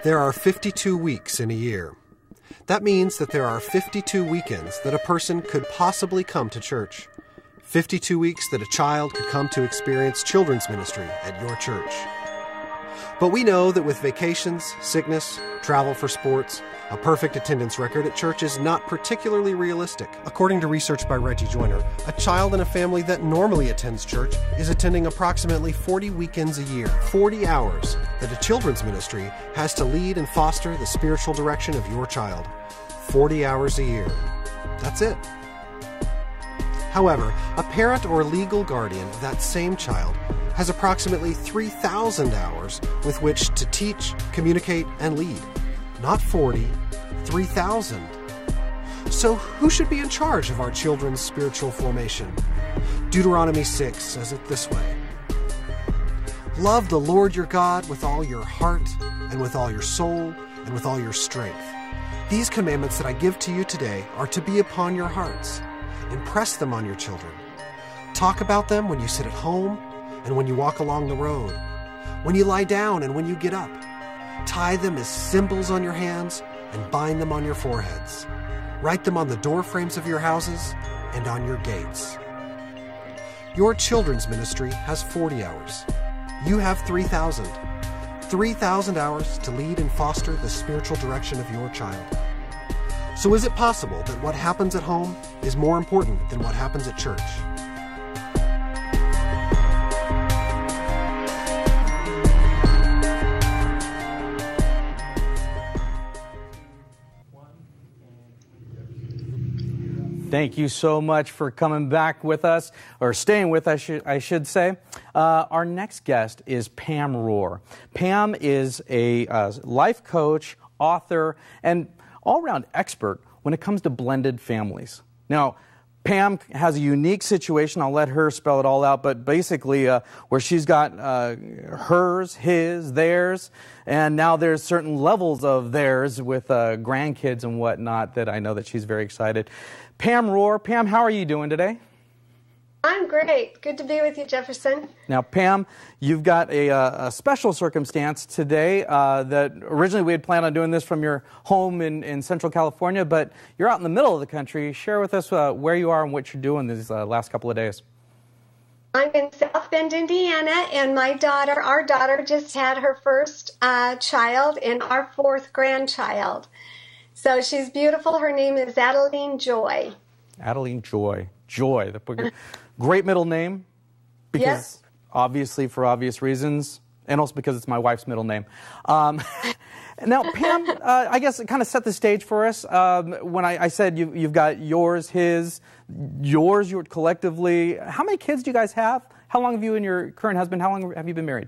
There are 52 weeks in a year. That means that there are 52 weekends that a person could possibly come to church. 52 weeks that a child could come to experience children's ministry at your church. But we know that with vacations, sickness, travel for sports, a perfect attendance record at church is not particularly realistic. According to research by Reggie Joyner, a child in a family that normally attends church is attending approximately 40 weekends a year, 40 hours that a children's ministry has to lead and foster the spiritual direction of your child. 40 hours a year. That's it. However, a parent or legal guardian of that same child has approximately 3,000 hours with which to teach, communicate, and lead. Not 40, 3,000. So who should be in charge of our children's spiritual formation? Deuteronomy 6 says it this way. Love the Lord your God with all your heart, and with all your soul, and with all your strength. These commandments that I give to you today are to be upon your hearts. Impress them on your children. Talk about them when you sit at home and when you walk along the road, when you lie down and when you get up. Tie them as symbols on your hands and bind them on your foreheads. Write them on the door frames of your houses and on your gates. Your children's ministry has 40 hours. You have 3,000. 3,000 hours to lead and foster the spiritual direction of your child. So is it possible that what happens at home is more important than what happens at church? Thank you so much for coming back with us, or staying with us, I should say. Our next guest is Pam Rohr. Pam is a life coach, author, and all-around expert when it comes to blended families. Now, Pam has a unique situation. I'll let her spell it all out, but basically where she's got hers, his, theirs, and now there's certain levels of theirs with grandkids and whatnot that I know that she's very excited. Pam Rohr. Pam, how are you doing today? I'm great. Good to be with you, Jefferson. Now, Pam, you've got a special circumstance today that originally we had planned on doing this from your home in Central California, but you're out in the middle of the country. Share with us where you are and what you're doing these last couple of days. I'm in South Bend, Indiana, and our daughter just had her first child and our fourth grandchild. So she's beautiful. Her name is Adeline Joy. Adeline Joy. Joy. Great middle name, because yes. Obviously for obvious reasons, and also because it's my wife's middle name. Now, Pam, I guess it kind of set the stage for us. When I said you've got yours, his, yours collectively. How many kids do you guys have? How long have you and your current husband, how long have you been married?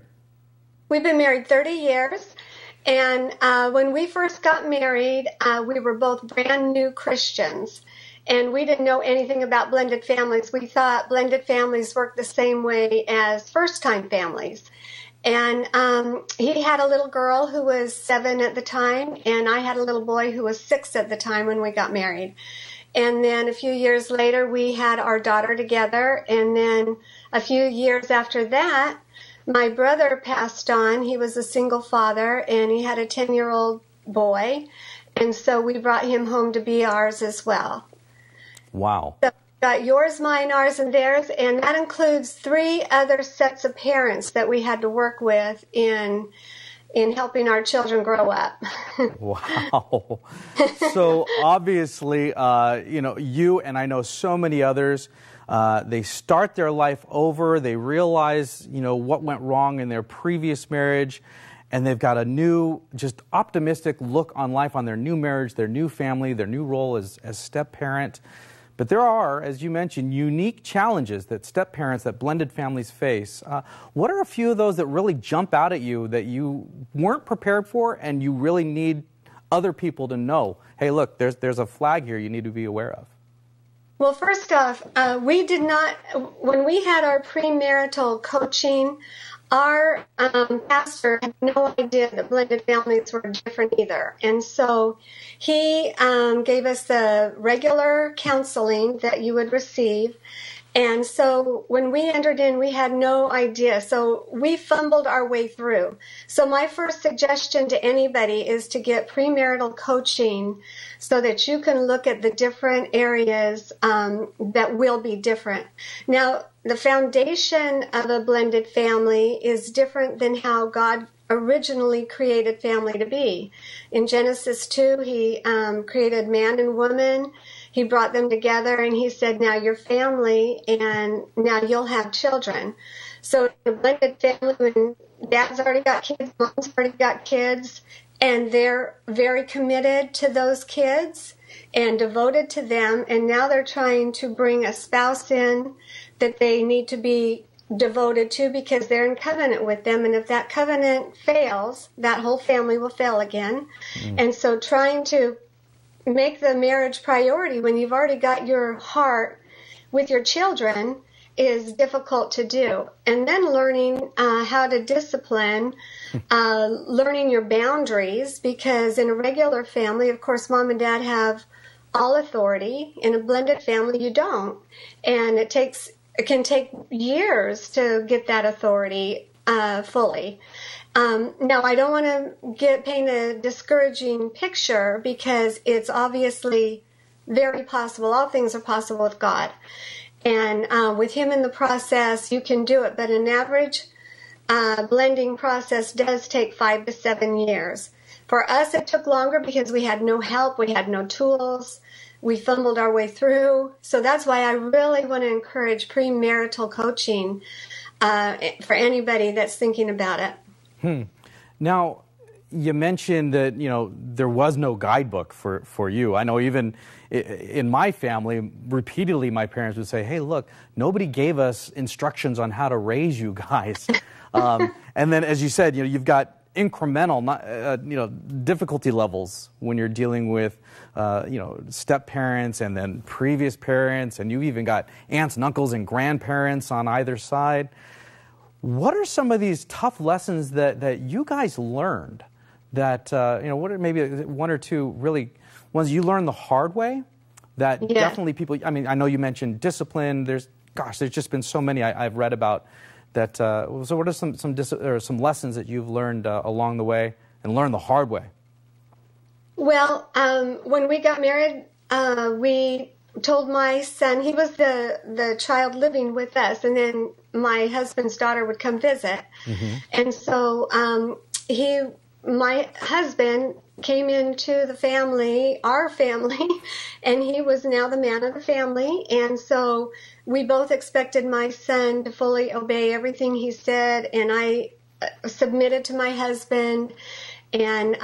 We've been married 30 years. And when we first got married, we were both brand new Christians. And we didn't know anything about blended families. We thought blended families worked the same way as first-time families. And he had a little girl who was 7 at the time, and I had a little boy who was 6 at the time when we got married. And then a few years later, we had our daughter together. And then a few years after that, my brother passed on. He was a single father, and he had a 10-year-old boy. And so we brought him home to be ours as well. Wow. So we've got yours, mine, ours, and theirs, and that includes 3 other sets of parents that we had to work with in helping our children grow up. Wow. So obviously, you and I know so many others, they start their life over, they realize, what went wrong in their previous marriage, and they've got a new, just optimistic look on life, on their new marriage, their new family, their new role as step-parent. But there are, as you mentioned, unique challenges that step-parents, that blended families face. What are a few of those that really jump out at you that you weren't prepared for and you really need other people to know, hey, look, there's a flag here you need to be aware of? Well, first off, we did not, when we had our premarital coaching, our pastor had no idea that blended families were different either. And so he gave us the regular counseling that you would receive. And so when we entered in, we had no idea. So we fumbled our way through. So my first suggestion to anybody is to get premarital coaching so that you can look at the different areas that will be different. Now, the foundation of a blended family is different than how God originally created family to be. In Genesis 2, he created man and woman. He brought them together and he said, now you're family and now you'll have children. So in a blended family, when dad's already got kids, mom's already got kids, and they're very committed to those kids and devoted to them, and now they're trying to bring a spouse in that they need to be devoted to because they're in covenant with them, and if that covenant fails, that whole family will fail again. And so trying to make the marriage priority when you've already got your heart with your children is difficult to do. And then learning how to discipline, learning your boundaries, because in a regular family, of course, mom and dad have all authority. In a blended family, you don't. And it can take years to get that authority fully. Now, I don't want to paint a discouraging picture because it's obviously very possible. All things are possible with God. And with Him in the process, you can do it. But an average blending process does take 5 to 7 years. For us, it took longer because we had no help. We had no tools. We fumbled our way through. So that's why I really want to encourage premarital coaching for anybody that's thinking about it. Now, you mentioned that, there was no guidebook for you. I know even in my family, repeatedly my parents would say, hey, look, nobody gave us instructions on how to raise you guys. And then, as you said, you've got incremental, difficulty levels when you're dealing with, step parents and then previous parents, and you even got aunts and uncles and grandparents on either side. What are some of these tough lessons that you guys learned that, what are maybe one or two really ones you learned the hard way that definitely people, I know you mentioned discipline. There's just been so many I've read about that. So what are some lessons that you've learned along the way and learned the hard way? Well, when we got married, we told my son, he was the child living with us, and then my husband's daughter would come visit. And so my husband came into the family, our family, and he was now the man of the family. And so we both expected my son to fully obey everything he said, and I submitted to my husband. And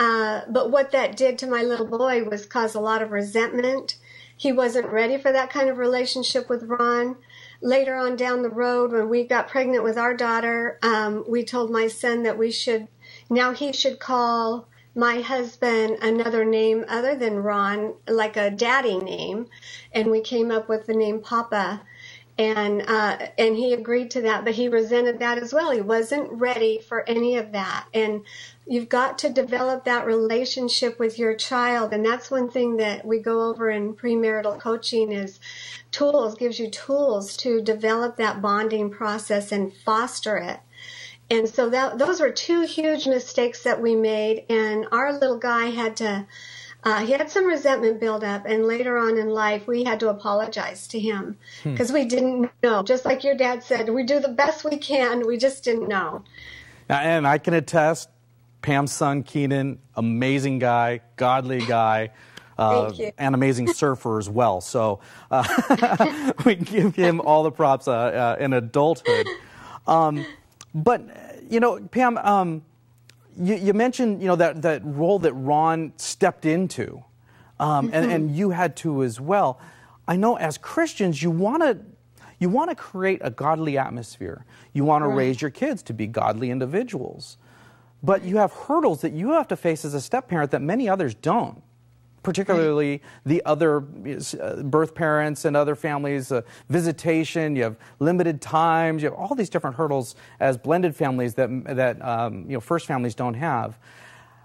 but what that did to my little boy was cause a lot of resentment. He wasn't ready for that kind of relationship with Ron. Later on down the road, when we got pregnant with our daughter, we told my son that he should call my husband another name other than Ron, like a daddy name. And we came up with the name Papa. And he agreed to that, but he resented that as well. He wasn't ready for any of that. And you've got to develop that relationship with your child. And that's one thing that we go over in premarital coaching is gives you tools to develop that bonding process and foster it. And so those were two huge mistakes that we made. And our little guy he had some resentment build up, and later on in life, we had to apologize to him because we didn't know. Just like your dad said, we do the best we can. We just didn't know. And I can attest, Pam's son, Keenan, amazing guy, godly guy, and amazing surfer as well. So we give him all the props in adulthood. But, Pam, you mentioned, that role that Ron stepped into, and you had to as well. I know as Christians, you want to create a godly atmosphere. You want to raise your kids to be godly individuals. But you have hurdles that you have to face as a step-parent that many others don't, particularly the other birth parents and other families, visitation, you have limited times, you have all these different hurdles as blended families that first families don't have.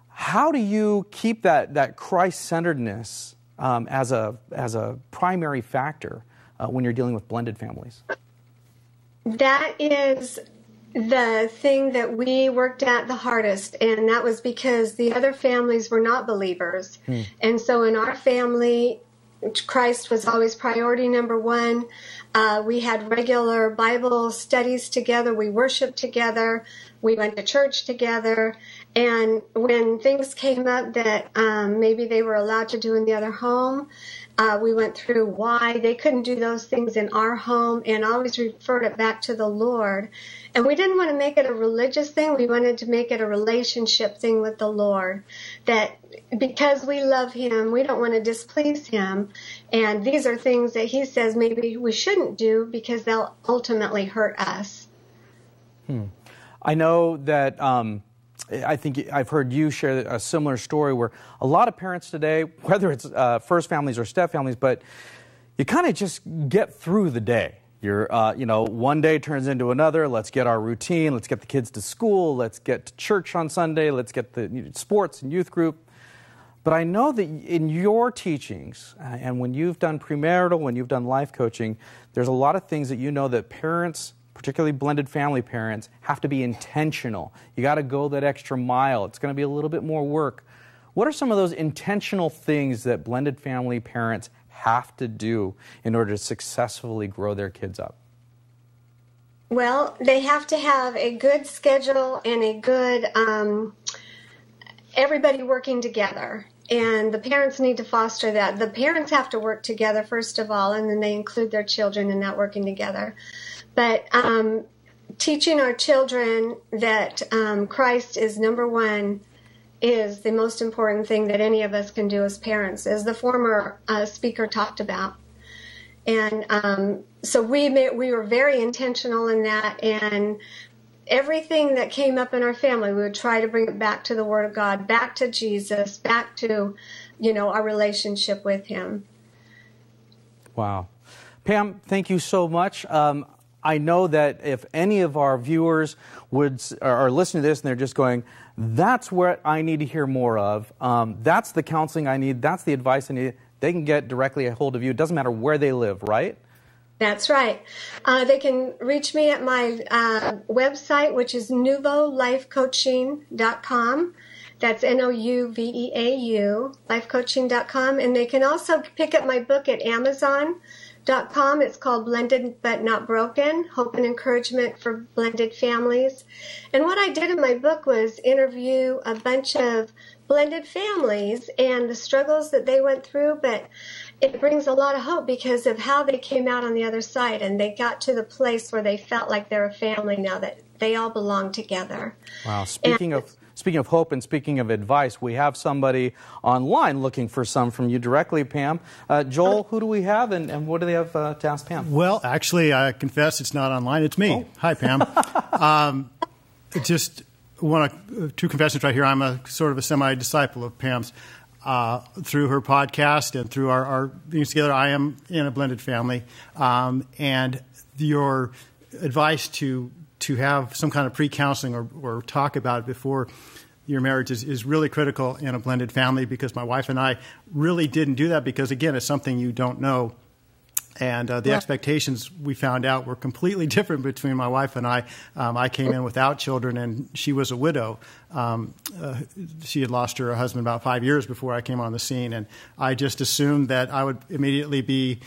How do you keep that Christ-centeredness as a primary factor when you're dealing with blended families? That is the thing that we worked at the hardest, and that was because the other families were not believers. And so in our family, Christ was always priority number one. We had regular Bible studies together. We worshiped together. We went to church together. And when things came up that maybe they were allowed to do in the other home, we went through why they couldn't do those things in our home and always referred it back to the Lord. And we didn't want to make it a religious thing. We wanted to make it a relationship thing with the Lord, that because we love him, we don't want to displease him. And these are things that he says maybe we shouldn't do because they'll ultimately hurt us. I know that I think I've heard you share a similar story where a lot of parents today, whether it's first families or step families, but you kind of just get through the day. You're, one day turns into another. Let's get our routine. Let's get the kids to school. Let's get to church on Sunday. Let's get the sports and youth group. But I know that in your teachings, and when you've done premarital, when you've done life coaching, there's a lot of things that you know that parents, particularly blended family parents, have to be intentional. You got to go that extra mile. It's going to be a little bit more work. What are some of those intentional things that blended family parents have to do in order to successfully grow their kids up? Well, they have to have a good schedule and a good everybody working together. And the parents need to foster that. The parents have to work together, first of all, and then they include their children in that working together. But teaching our children that Christ is number one is the most important thing that any of us can do as parents, as the former speaker talked about. And so we were very intentional in that, and everything that came up in our family, we would try to bring it back to the Word of God, back to Jesus, back to, our relationship with him. Wow. Pam, thank you so much. I know that if any of our viewers are listening to this and they're just going, that's what I need to hear more of, that's the counseling I need, that's the advice I need, they can get directly a hold of you. It doesn't matter where they live, right? That's right. They can reach me at my website, which is nouveaulifecoaching.com. That's Nouveau, lifecoaching.com. And they can also pick up my book at Amazon.com. It's called Blended But Not Broken, Hope and Encouragement for Blended Families. And what I did in my book was interview a bunch of blended families and the struggles that they went through, but it brings a lot of hope because of how they came out on the other side, and they got to the place where they felt like they're a family now, that they all belong together. Wow. Speaking of hope and speaking of advice, we have somebody online looking for some from you directly, Pam. Joel, who do we have, and what do they have to ask Pam? Well, actually, I confess it's not online. It's me. Oh. Hi, Pam. Just two confessions right here. I'm a sort of a semi-disciple of Pam's. Through her podcast and through our being together, I am in a blended family. And your advice to have some kind of pre-counseling or talk about it before your marriage is really critical in a blended family, because my wife and I really didn't do that because, again, it's something you don't know. And the expectations, we found out, were completely different between my wife and I. I came in without children, and she was a widow. She had lost her husband about 5 years before I came on the scene, and I just assumed that I would immediately be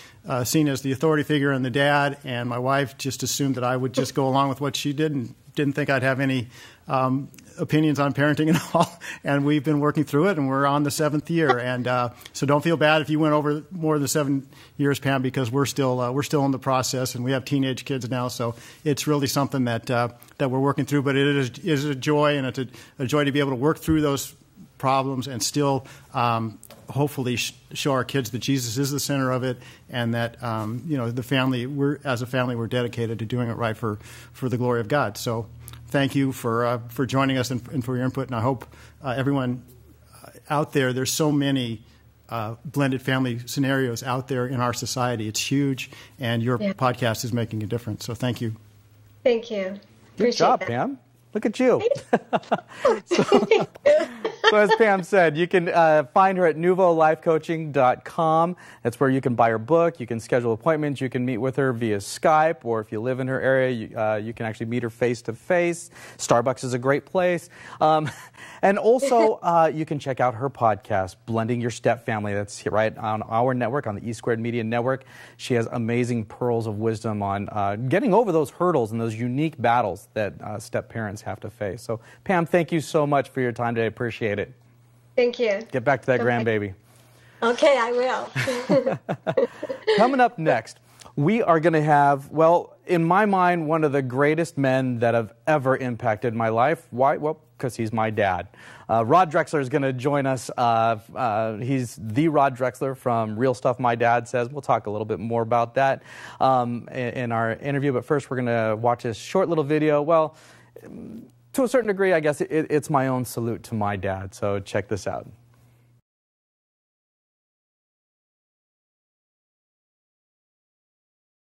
seen as the authority figure and the dad, and my wife just assumed that I would just go along with what she did and didn't think I'd have any opinions on parenting and all. And we've been working through it, and we're on the 7th year. And so don't feel bad if you went over more than 7 years, Pam, because we're still in the process, and we have teenage kids now. So it's really something that we're working through. But it is a joy, and it's a joy to be able to work through those problems and still hopefully show our kids that Jesus is the center of it, and that the family, as a family, we're dedicated to doing it right for the glory of God. So thank you for joining us and for your input. And I hope everyone out there, there's so many blended family scenarios out there in our society. It's huge, and your podcast is making a difference. So thank you. Thank you. Good job, Pam. Look at you. So So as Pam said, you can find her at nouveaulifecoaching.com. That's where you can buy her book, you can schedule appointments, you can meet with her via Skype, or if you live in her area, you can actually meet her face-to-face. Starbucks is a great place. And also, you can check out her podcast, Blending Your Step Family. That's right on our network, on the E Squared Media Network. She has amazing pearls of wisdom on getting over those hurdles and those unique battles that step parents have to face. So, Pam, thank you so much for your time today. Appreciate it. Thank you. Get back to that grandbaby. Okay, I will. Coming up next, we are going to have, well, in my mind, one of the greatest men that have ever impacted my life. Why? Well, because he's my dad. Rod Drexler is going to join us. He's the Rod Drexler from Real Stuff My Dad Says. We'll talk a little bit more about that in our interview. But first, we're going to watch this short little video. Well, to a certain degree, I guess it's my own salute to my dad. So check this out.